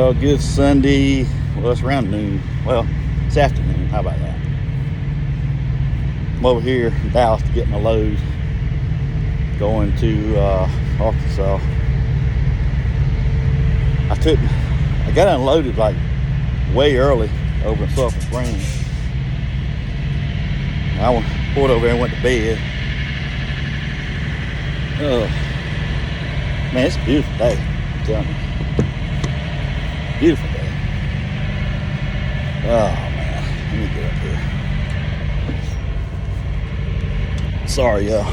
Well, good Sunday. Well, it's around noon. Well, it's afternoon. How about that? I'm over here in Dallas to get my load going to Arkansas. I got unloaded like way early over in Sulphur Springs. I pulled over and went to bed. Oh, man, it's a beautiful day. I'm telling you. Beautiful day. Oh man, let me get up here. Sorry, y'all.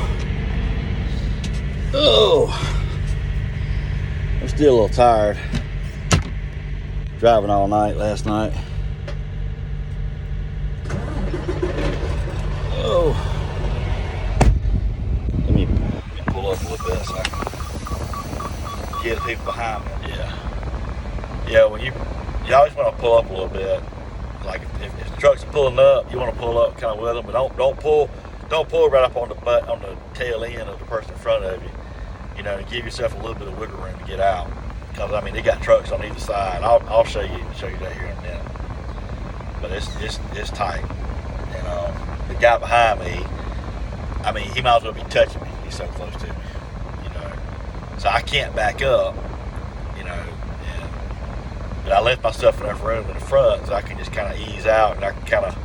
Oh, I'm still a little tired. Driving all night last night. Oh, let me pull up a little bit so I can get the people behind me. Yeah. When you always want to pull up a little bit. Like if the trucks are pulling up, you want to pull up kind of with them, but don't pull right up on the tail end of the person in front of you. You know, and give yourself a little bit of wiggle room to get out. Because I mean, they got trucks on either side. I'll show you that here in a minute. But it's tight. And the guy behind me, I mean, he might as well be touching me. He's so close to me. You know, so I can't back up. You know. But I left myself enough room in the front so I can just kind of ease out and I can kind of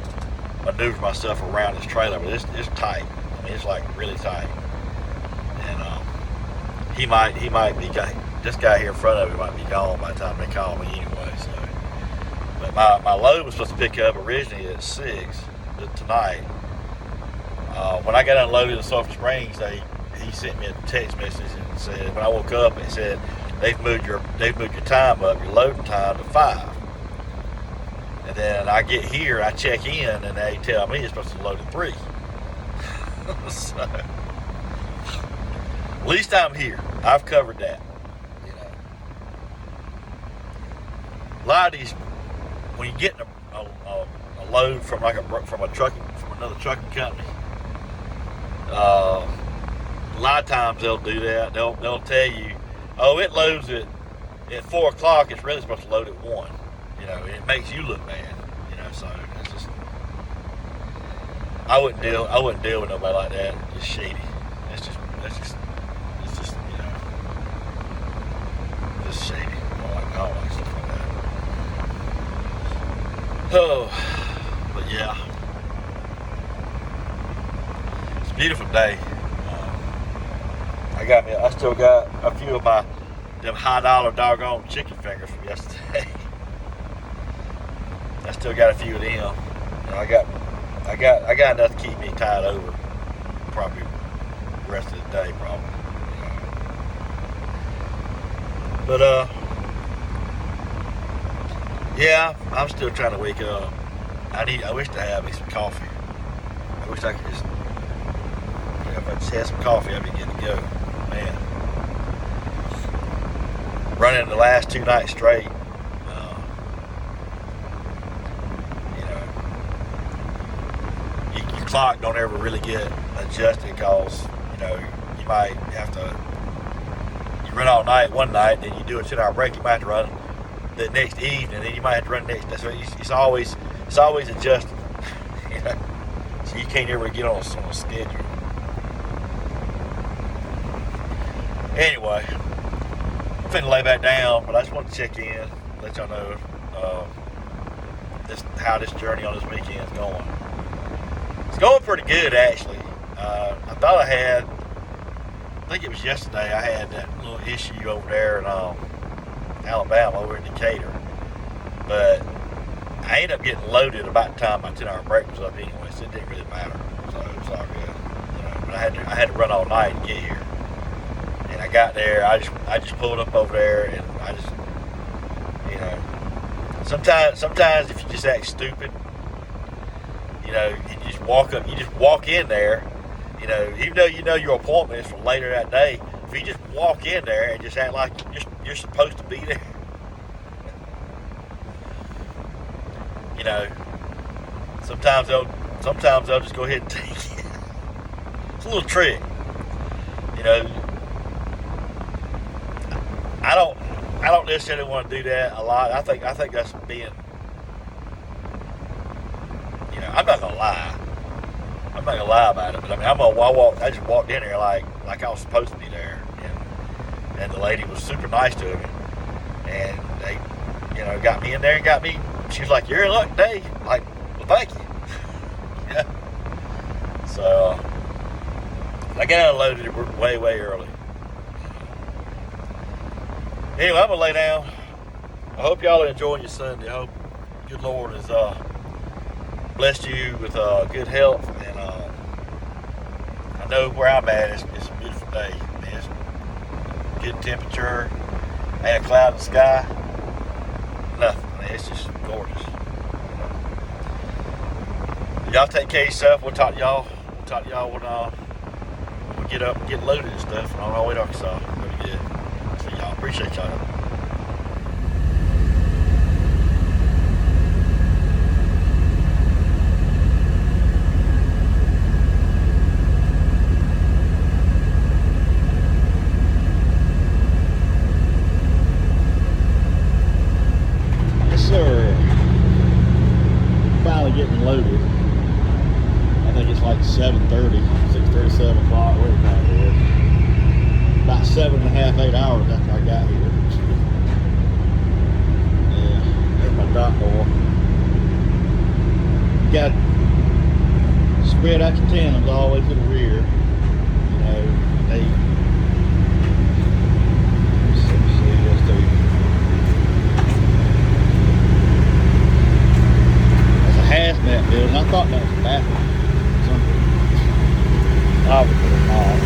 maneuver myself around this trailer. But it's tight. I mean, it's like really tight. And he might be this guy here in front of me might be gone by the time they call me anyway. So, but my load was supposed to pick up originally at 6 tonight. When I got unloaded in Sulphur Springs, he sent me a text message and said when I woke up, it said, They've moved your time up, your loading time to 5. And then I get here, I check in, and they tell me it's supposed to load at 3. So, at least I'm here. I've covered that. You know, a lot of these, when you get a load from another trucking company, a lot of times they'll do that. They'll tell you, oh, it loads at 4 o'clock. It's really supposed to load at 1. You know, and it makes you look bad. You know, so it's just I wouldn't deal with nobody like that. It's shady. It's just you know, just shady. I don't like stuff like that. Oh, but yeah, it's a beautiful day. I still got a few of them high dollar doggone chicken fingers from yesterday. I still got a few of them. You know, I got enough to keep me tied over probably the rest of the day probably. But yeah, I'm still trying to wake up. I wish to have me some coffee. I wish I could just if I just had some coffee, I'd be good to go. Man, running the last 2 nights straight, you know, your clock don't ever really get adjusted because, you know, you might have to, you run all night one night, then you do a 10-hour break, you might have to run the next evening, then you might have to run the next day. So it's always adjusted, you know, so you can't ever get on a schedule. Anyway, I'm finna lay back down, but I just wanted to check in, let y'all know how this journey on this weekend is going. It's going pretty good, actually. I thought I think it was yesterday, I had that little issue over there in Alabama, over in Decatur. But I ended up getting loaded about the time my 10-hour break was up anyway, so it didn't really matter. So it was all good. You know, but I had to run all night to get here. And I got there, I just pulled up over there, and I just, you know, sometimes if you just act stupid, you know, you just walk in there, you know, even though you know your appointment is for later that day, if you just walk in there and just act like you're supposed to be there, you know, sometimes they'll just go ahead and take it. It's a little trick, you know. I I don't necessarily want to do that a lot. I think that's being, I'm not gonna lie. I'm not gonna lie about it, but I mean, I just walked in there like I was supposed to be there, and the lady was super nice to me, and they, got me in there and got me. She was like, "You're in luck today." I'm like, well, thank you. Yeah. So I got unloaded way early. Anyway, I'm gonna lay down. I hope y'all are enjoying your Sunday. I hope good Lord has blessed you with good health, and I know where I'm at. It's a beautiful day. I mean, it's good temperature, ain't a cloud in the sky, nothing. I mean, it's just gorgeous. Y'all take care of yourself. We'll talk to y'all. When we get up and get loaded and stuff on our way to Arkansas. Really good. So y'all, appreciate y'all. Getting loaded. I think it's like 7:30, 6:30, 7 o'clock, whatever time it is. About 7.5, 8 hours after I got here. Yeah, there's my dock door. You got to spread out your tandems all the way to the rear. Hazmat building. I thought that was a bathroom. Obviously it's not.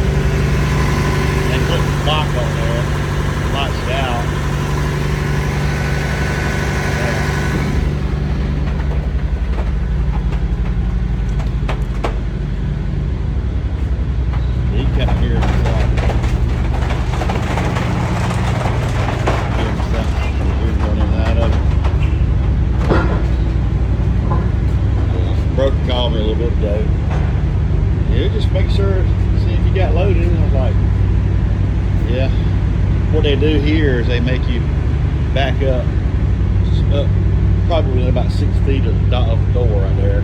They put the clock on there, locks it out. Yeah. You can kind of hear the clock. We're running out of it. Broker called me a little bit ago. Yeah, just make sure, see if you got loaded. And I was like, yeah. What they do here is they make you back up probably about 6 feet of the door right there.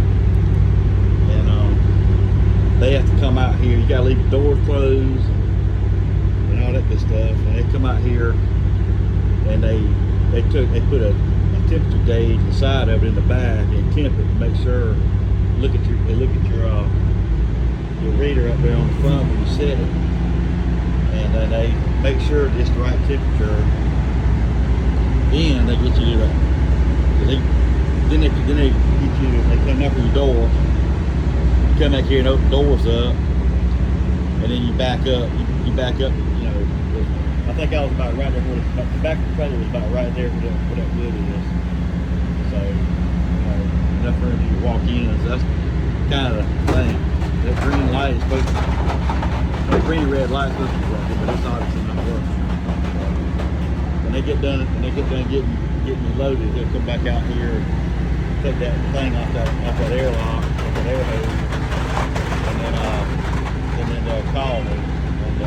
And they have to come out here. You gotta leave the door closed and all that good stuff. And they come out here and they put a temperature gauge inside of it in the back and temp it to make sure. They look at your reader up there on the front when you set it, and then they make sure it's the right temperature. Then they get you to they get you. They come up to your door. You come back here and open the doors up, and then you back up. You back up. I think I was about right there. The back of the trailer was about right there where that wood is. So. Enough room you walk in, so that's kind of the thing. That green light is supposed to, that green and red light is supposed to be working, but it's obviously not working. When they get done getting you loaded, they'll come back out here, take that thing off that airlock, off that air hose, and then they'll call me and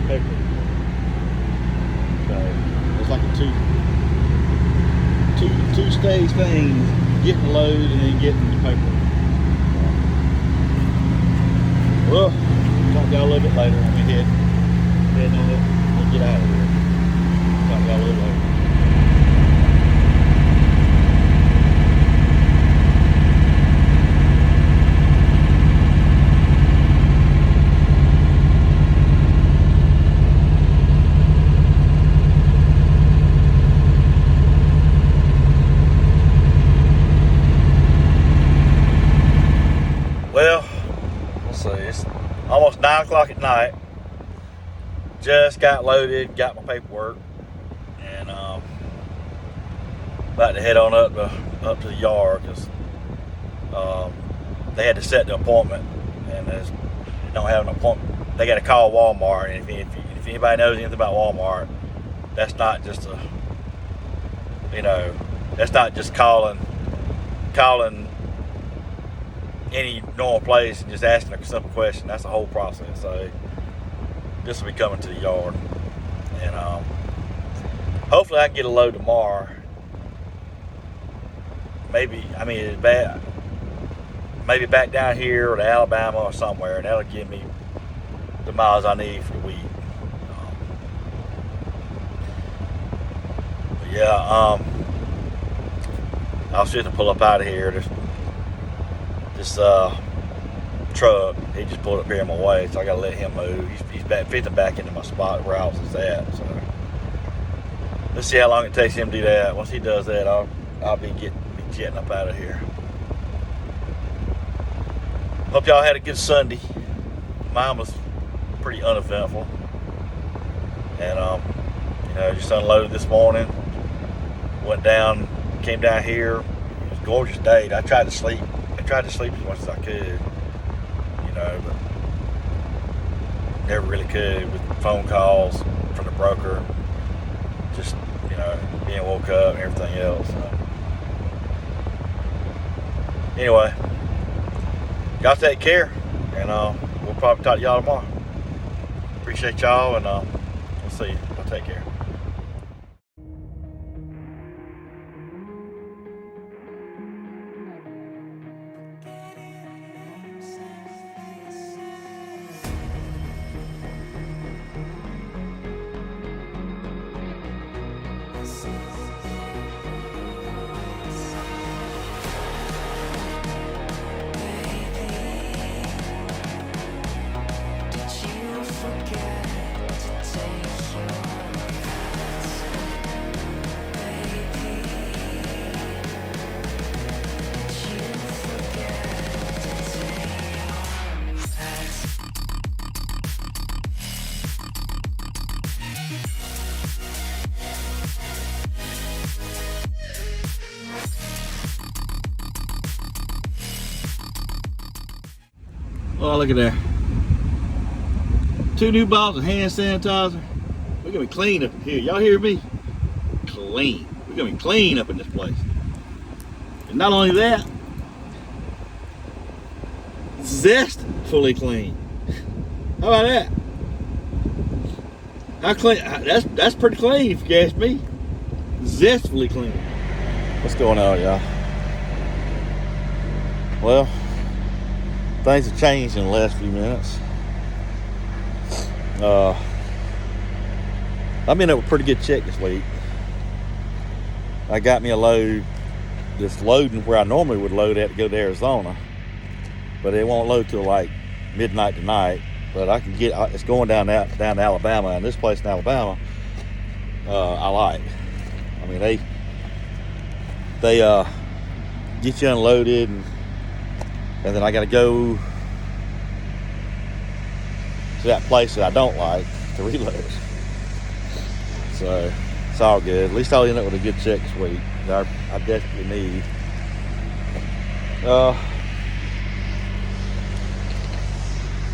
paper. So it's like a two-stage thing. Getting the load and then getting the paper. Well, talk to y'all a little bit later. I'm gonna head on it and get out of here. Talk to y'all a little later. Well, let's see, it's almost 9 o'clock at night. Just got loaded, got my paperwork, and about to head on up to the yard because they had to set the appointment, and they don't have an appointment. They got to call Walmart, and if anybody knows anything about Walmart, that's not just that's not just calling any normal place and just asking a simple question. That's the whole process. So this will be coming to the yard, and hopefully I can get a load tomorrow. Maybe, I mean, it's bad. Maybe back down here or to Alabama or somewhere, and that'll give me the miles I need for the week. But yeah, I was just to pull up out of here. This truck, he just pulled up here in my way, so I gotta let him move. He's fitting back into my spot where I was at. So let's see how long it takes him to do that. Once he does that, I'll be jetting up out of here. Hope y'all had a good Sunday. Mine was pretty uneventful, and you know, just unloaded this morning. Went down, came down here. It was a gorgeous day. I tried to sleep. As much as I could, you know, but never really could with phone calls from the broker. Just, you know, being woke up and everything else. So. Anyway, y'all take care, and we'll probably talk to y'all tomorrow. Appreciate y'all, and we'll see you. Y'all take care. Oh, look at that. 2 new bottles of hand sanitizer. We're gonna be clean up in here. Y'all hear me? Clean. We're gonna be clean up in this place. And not only that, zestfully clean. How about that? How clean? That's pretty clean if you ask me. Zestfully clean. What's going on, y'all? Well, things have changed in the last few minutes. I've been up with a pretty good check this week. I got me a load that's loading where I normally would load at to go to Arizona, but it won't load till like midnight tonight. But I can get it's going down to Alabama, and this place in Alabama I like. I mean, they get you unloaded, and then I got to go to that place that I don't like to reload. So it's all good. At least I'll end up with a good check this week that I desperately need.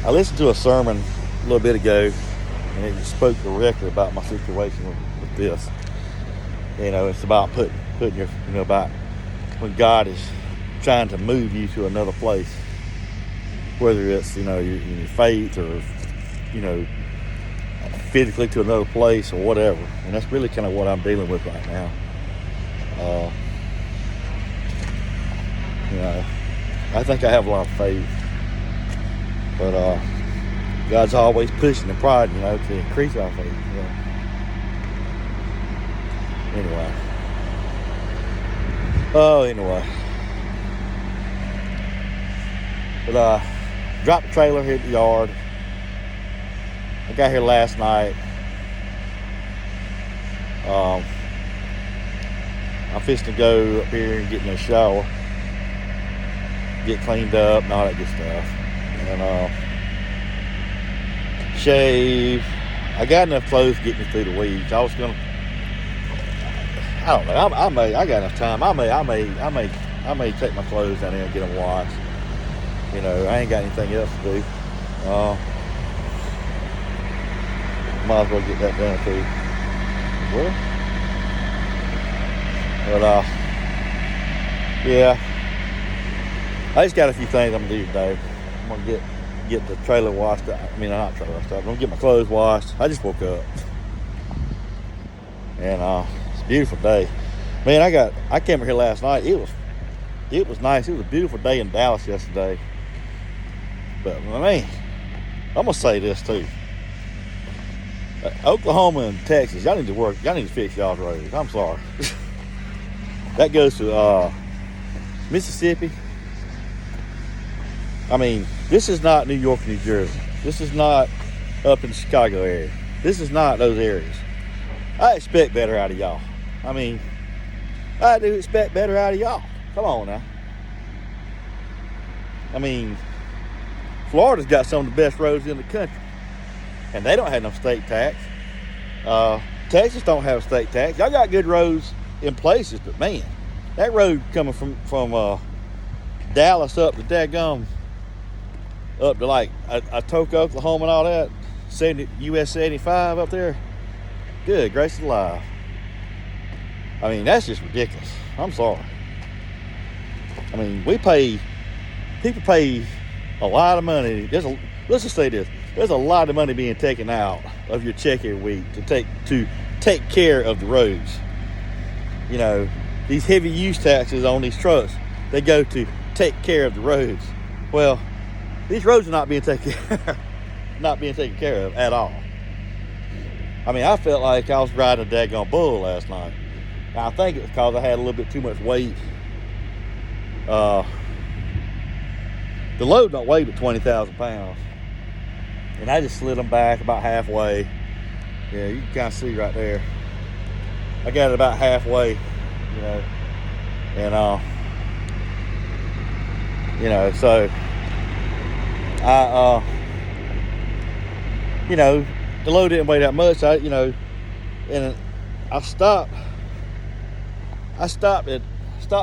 I listened to a sermon a little bit ago, and it spoke directly about my situation with this. You know, it's about putting your, you know, about when God is trying to move you to another place, whether it's, you know, your faith or, you know, physically to another place or whatever. And that's really kind of what I'm dealing with right now. You know, I think I have a lot of faith, but God's always pushing and prodding, you know, to increase our faith. You know. Anyway. But dropped the trailer here at the yard. I got here last night. I'm fixing to go up here and get in a shower, get cleaned up and all that good stuff, and shave. I got enough clothes to get me through the week. I was gonna, I don't know. I got enough time. I may take my clothes down there and get them washed. You know, I ain't got anything else to do. Might as well get that done too. Well, but yeah. I just got a few things I'm gonna do today. I'm gonna get the trailer washed. I mean, not trailer washed. I'm gonna get my clothes washed. I just woke up. And it's a beautiful day. Man, I came here last night. It was nice. It was a beautiful day in Dallas yesterday. But man, I'm gonna say this too. Oklahoma and Texas, y'all need to work. Y'all need to fix y'all's roads. I'm sorry. That goes to Mississippi. I mean, this is not New York, New Jersey. This is not up in the Chicago area. This is not those areas. I expect better out of y'all. I mean, I do expect better out of y'all. Come on now. I mean, Florida's got some of the best roads in the country. And they don't have no state tax. Texas don't have a state tax. Y'all got good roads in places, but man, that road coming from Dallas up to daggum, up to like Atoka, Oklahoma and all that, US 75 up there, good gracious alive. I mean, that's just ridiculous. I'm sorry. I mean, people pay a lot of money. Let's just say this. There's a lot of money being taken out of your check every week to take care of the roads. You know, these heavy use taxes on these trucks, they go to take care of the roads. Well, these roads are not being taken care of at all. I mean, I felt like I was riding a daggone bull last night. I think it was because I had a little bit too much weight. The load don't weigh but 20,000 pounds. And I just slid them back about halfway. Yeah, you can kind of see right there. I got it about halfway, you know. And, you know, so you know, the load didn't weigh that much. And I stopped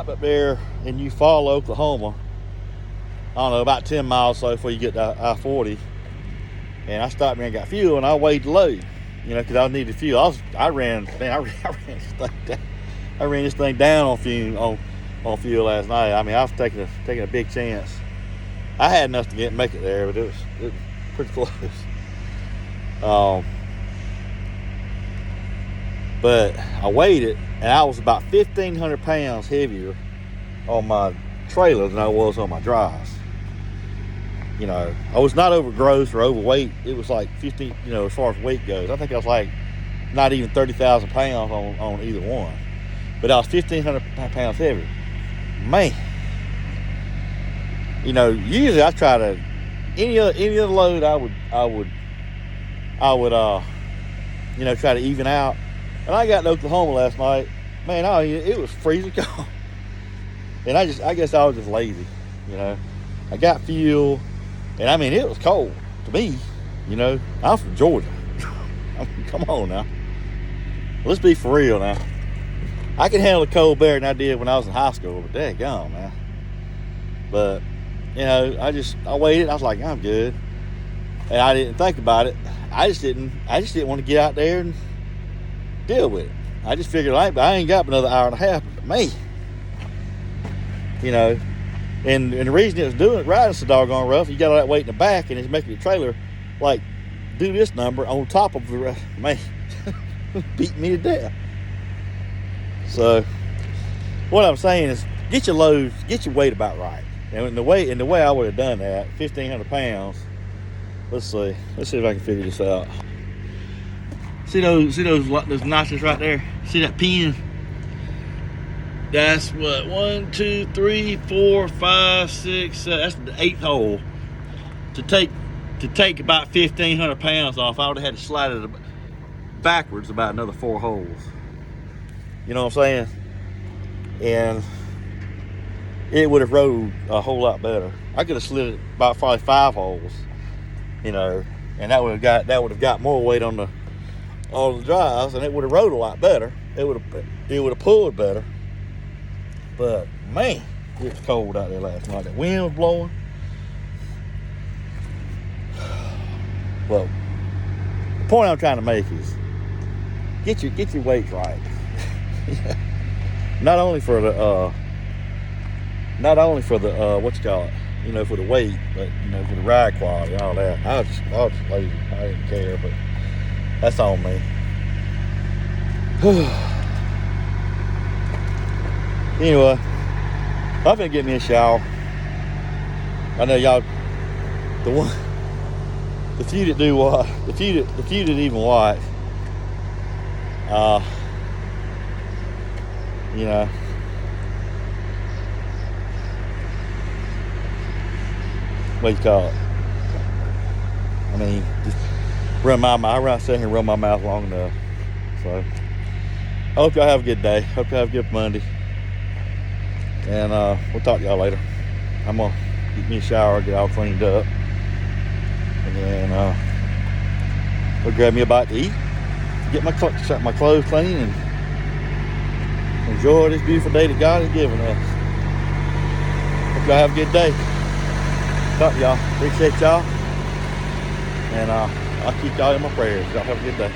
up there in Eufaula, Oklahoma. I don't know, about 10 miles or so before you get to I-40. And I stopped there and got fuel, and I weighed the load, you know, because I needed fuel. I ran this thing down on fuel last night. I mean, I was taking a big chance. I had enough to make it there, but it was pretty close. But I weighed it, and I was about 1,500 pounds heavier on my trailer than I was on my drives. You know, I was not overgross or overweight. It was like 15, you know, as far as weight goes. I think I was like not even 30,000 pounds on either one. But I was 1,500 pounds heavier. Man. You know, usually I try to, any other load I would you know, try to even out. And I got to Oklahoma last night. Man, it was freezing cold. And I guess I was just lazy, you know. I got fuel. And I mean, it was cold to me, you know. I'm from Georgia. I mean, come on now. Let's be for real now. I can handle the cold better than I did when I was in high school, but daggone, man. But, you know, I waited. I was like, I'm good. And I didn't think about it. I just didn't want to get out there and deal with it. I just figured, I ain't got another hour and a half. But me, you know. And the reason it was riding so doggone rough, you got all that weight in the back, and it's making the trailer like do this number on top of the rest. Man, beat me to death. So what I'm saying is, get your loads, get your weight about right. And the way I would have done that, 1,500 pounds. Let's see if I can figure this out. See those notches right there? See that pin? That's what, 1, 2, 3, 4, 5, 6, 7. That's the 8th hole. To take about 1,500 pounds off, I would have had to slide it backwards about another 4 holes. You know what I'm saying? And it would have rode a whole lot better. I could have slid it about probably 5 holes, you know, and that would have got more weight on the drives, and it would have rode a lot better. It would have pulled better. But man, it was cold out there last night. The wind was blowing. Well, the point I'm trying to make is get your weights right. Not only for the what you call it, you know, for the weight, but you know, for the ride quality and all that. I was just lazy. I didn't care, but that's on me. Anyway, I'm gonna get me a shower. I know y'all, the few that do watch, the few that even watch, you know, what you call it? I mean, just I sit here and run my mouth long enough. So, I hope y'all have a good day. Hope y'all have a good Monday. And we'll talk to y'all later. I'm gonna get me a shower, get all cleaned up, and then we'll grab me a bite to eat, get my clothes clean, and enjoy this beautiful day that God has given us. Hope y'all have a good day. Talk to y'all. Appreciate y'all. And I'll keep y'all in my prayers. Y'all have a good day.